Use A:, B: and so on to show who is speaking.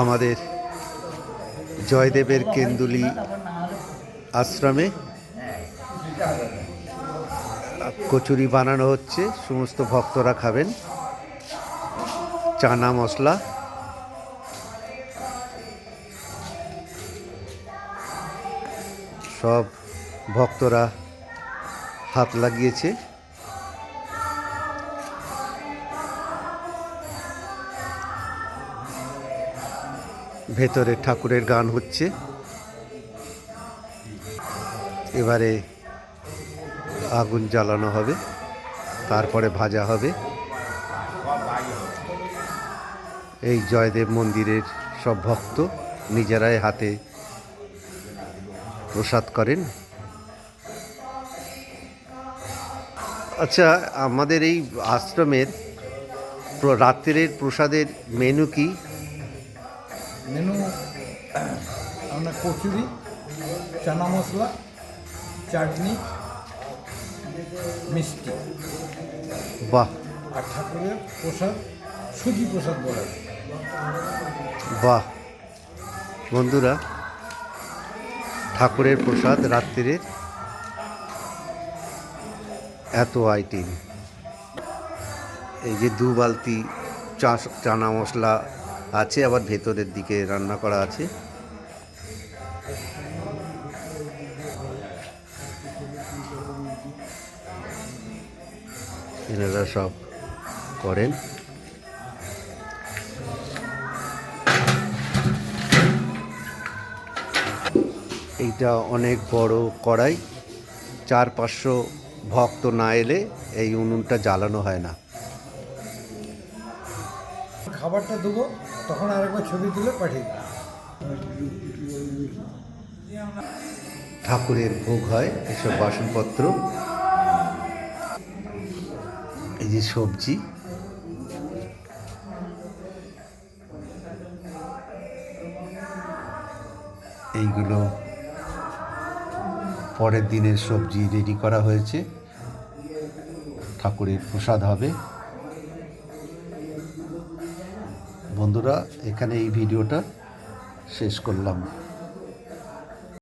A: আমাদের জয়দেবের কেন্দুলি আশ্রমে কচুরি বানানো হচ্ছে, সমস্ত ভক্তরা খাবেন। চানা মশলা, সব ভক্তরা হাত লাগিয়েছে। ভেতরে ঠাকুরের গান হচ্ছে। এবারে আগুন জ্বালানো হবে, তারপরে ভাজা হবে। এই জয়দেব মন্দিরের সব ভক্ত নিজেরাই হাতে প্রসাদ করেন। আচ্ছা, আমাদের এই আশ্রমের রাত্রের প্রসাদের মেনু কি?
B: মেনু আমরা কচুরি, চানা মশলা, চাটনি, মিষ্টি।
A: বাহ
B: আর ঠাকুরের প্রসাদ সুজি প্রসাদ বলা হয়।
A: বাহ বন্ধুরা, ঠাকুরের প্রসাদ রাত্রিরের এত আইটেম। এই যে 2 বালতি চানা মশলা আছে, আবার ভেতরের দিকে রান্না করা আছে। এনারা সব করেন। এইটা অনেক বড় কড়াই, 400-500 ভক্ত না এলে এই উনুনটা জ্বালানো হয় না।
B: খাবারটা দেবো, তখন আরেকবার ছবি তুলে পাঠিয়ে দেবো।
A: ঠাকুরের ভোগ হয় এসব বাসনপত্র। এই যে সবজি, এইগুলো পরের দিনের সবজি রেডি করা হয়েছে, ঠাকুরের প্রসাদ হবে। বন্ধুরা, এখানে এই ভিডিওটা শেষ করলাম।